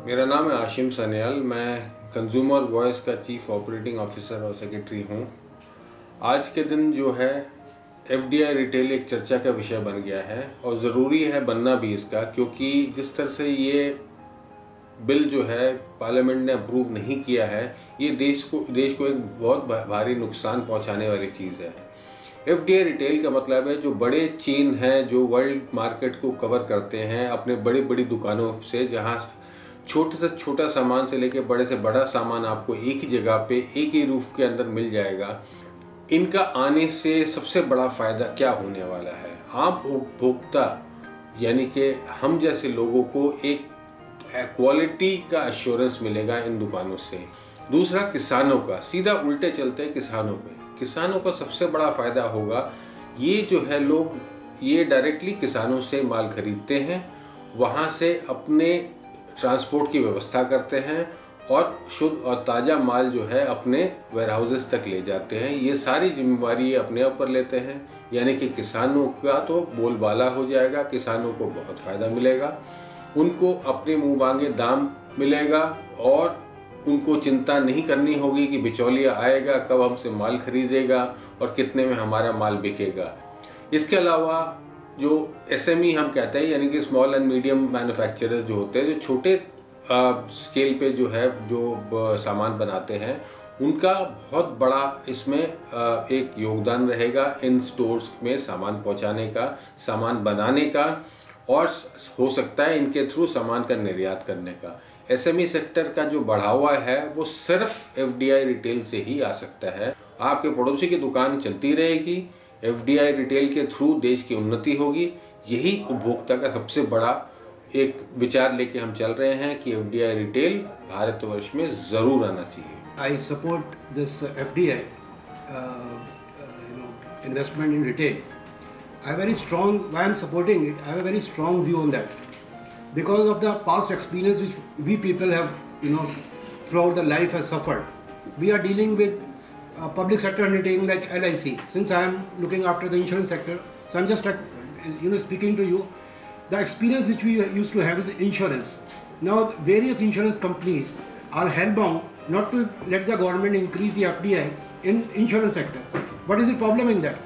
मेरा नाम है आशिम सन्याल। मैं कंज्यूमर वॉइस का चीफ ऑपरेटिंग ऑफिसर और सेक्रेटरी हूँ। आज के दिन जो है एफडीआई रिटेल एक चर्चा का विषय बन गया है और ज़रूरी है बनना भी इसका, क्योंकि जिस तरह से ये बिल जो है पार्लियामेंट ने अप्रूव नहीं किया है, ये देश को एक बहुत भारी नुकसान पहुंचाने वाली चीज़ है। एफडीआई रिटेल का मतलब है जो बड़े चेन हैं जो वर्ल्ड मार्केट को कवर करते हैं अपने बड़ी बड़ी दुकानों से, जहां छोटे से छोटा सामान से लेकर बड़े से बड़ा सामान आपको एक ही जगह पे एक ही रूफ के अंदर मिल जाएगा। इनका आने से सबसे बड़ा फायदा क्या होने वाला है? आम उपभोक्ता यानी कि हम जैसे लोगों को एक क्वालिटी का एश्योरेंस मिलेगा इन दुकानों से। दूसरा, किसानों का, सीधा उल्टे चलते हैं किसानों पे। किसानों का सबसे बड़ा फायदा होगा, ये जो है लोग ये डायरेक्टली किसानों से माल खरीदते हैं, वहाँ से अपने ट्रांसपोर्ट की व्यवस्था करते हैं और शुद्ध और ताज़ा माल जो है अपने वेयरहाउसेस तक ले जाते हैं। ये सारी जिम्मेवारी ये अपने ऊपर लेते हैं, यानी कि किसानों का तो बोलबाला हो जाएगा, किसानों को बहुत फ़ायदा मिलेगा, उनको अपने मुँह मांगे दाम मिलेगा और उनको चिंता नहीं करनी होगी कि बिचौलिया आएगा, कब हमसे माल खरीदेगा और कितने में हमारा माल बिकेगा। इसके अलावा जो एसएमई हम कहते हैं, यानी कि स्मॉल एंड मीडियम मैन्युफैक्चरर्स जो होते हैं, जो छोटे स्केल पे जो है जो सामान बनाते हैं, उनका बहुत बड़ा इसमें एक योगदान रहेगा इन स्टोर्स में सामान पहुंचाने का, सामान बनाने का, और हो सकता है इनके थ्रू सामान का निर्यात करने का। एसएमई सेक्टर का जो बढ़ावा है वो सिर्फ एफडीआई रिटेल से ही आ सकता है। आपके पड़ोसी की दुकान चलती रहेगी, एफडीआई रिटेल के थ्रू देश की उन्नति होगी। यही उपभोक्ता का सबसे बड़ा एक विचार लेके हम चल रहे हैं कि एफडीआई रिटेल भारतवर्ष में जरूर आना चाहिए। I support this FDI investment in retail. I have very strong, why I am supporting it, I have a very strong view on that. Because of the past experience which we people have, throughout the life has suffered. We are dealing with public sector undertaking like LIC. Since I am looking after the insurance sector, so I am just speaking to you. The experience which we used to have is insurance. Now various insurance companies are hellbound not to let the government increase the FDI in insurance sector. What is the problem in that?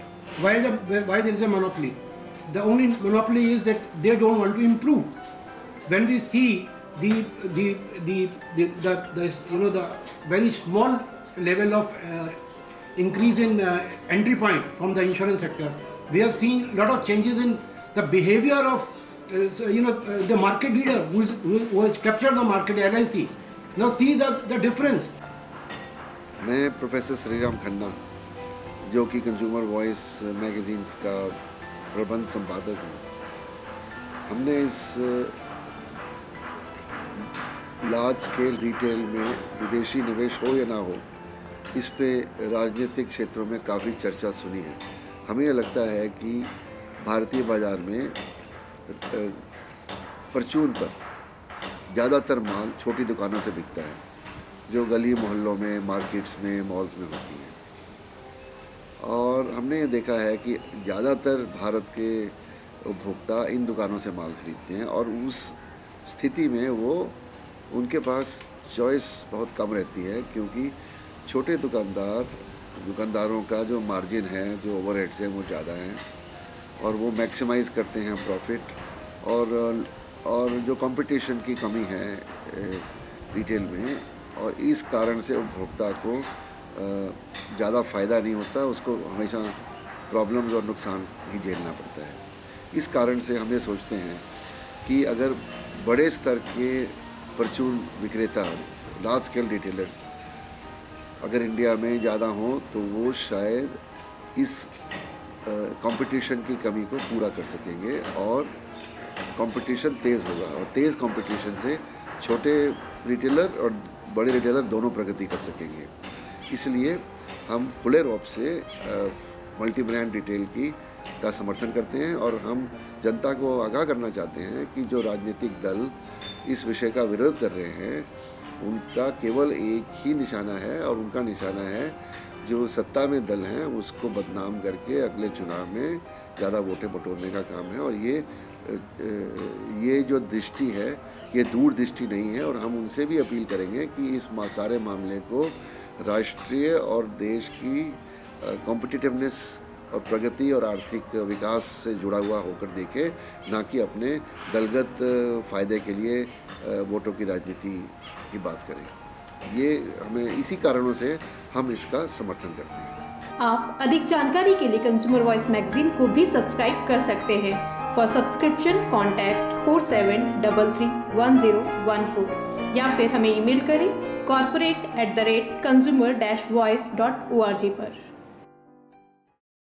Why there is a monopoly? The only monopoly is that they don't want to improve. When we see the very small level of increase in entry point from the insurance sector, we have seen a lot of changes in the behavior of the market leader who has captured the market, LIC. Now see the difference. मैं professor Shriram Khanna, जो कि consumer voice magazines का प्रबंध संपादक हूँ, हमने इस large scale retail में विदेशी निवेश हो या ना हो, इस पे राजनीतिक क्षेत्रों में काफ़ी चर्चा सुनी है। हमें यह लगता है कि भारतीय बाज़ार में परचून पर ज़्यादातर माल छोटी दुकानों से बिकता है, जो गली मोहल्लों में, मार्केट्स में, मॉल्स में होती हैं। और हमने ये देखा है कि ज़्यादातर भारत के उपभोक्ता इन दुकानों से माल खरीदते हैं और उस स्थिति में उनके पास चॉइस बहुत कम रहती है, क्योंकि छोटे दुकानदारों का जो मार्जिन है, जो ओवरहेड्स हैं, वो ज़्यादा हैं और वो मैक्सिमाइज़ करते हैं प्रॉफिट। और जो कंपटीशन की कमी है रिटेल में, और इस कारण से उपभोक्ता को ज़्यादा फ़ायदा नहीं होता, उसको हमेशा प्रॉब्लम्स और नुकसान ही झेलना पड़ता है। इस कारण से हम ये सोचते हैं कि अगर बड़े स्तर के परचून विक्रेता, लार्ज स्केल रिटेलर्स अगर इंडिया में ज़्यादा हों, तो वो शायद इस कंपटीशन की कमी को पूरा कर सकेंगे और कंपटीशन तेज़ होगा, और तेज़ कंपटीशन से छोटे रिटेलर और बड़े रिटेलर दोनों प्रगति कर सकेंगे। इसलिए हम खुले रूप से मल्टी ब्रांड रिटेल का समर्थन करते हैं और हम जनता को आगाह करना चाहते हैं कि जो राजनीतिक दल इस विषय का विरोध कर रहे हैं, उनका केवल एक ही निशाना है, और उनका निशाना है जो सत्ता में दल हैं उसको बदनाम करके अगले चुनाव में ज़्यादा वोटें बटोरने का काम है। और ये जो दृष्टि है ये दूरदृष्टि नहीं है। और हम उनसे भी अपील करेंगे कि इस सारे मामले को राष्ट्रीय और देश की कॉम्पिटिटिवनेस और प्रगति और आर्थिक विकास से जुड़ा हुआ होकर देखें, ना कि अपने दलगत फ़ायदे के लिए वोटों की राजनीति की बात करें। ये हमें इसी कारणों से हम इसका समर्थन करते हैं। आप अधिक जानकारी के लिए कंज्यूमर वॉइस मैगजीन को भी सब्सक्राइब कर सकते हैं। फॉर सब्सक्रिप्शन कॉन्टैक्ट 47331014 या फिर हमें ईमेल करें corporate@consumer-voice.org पर।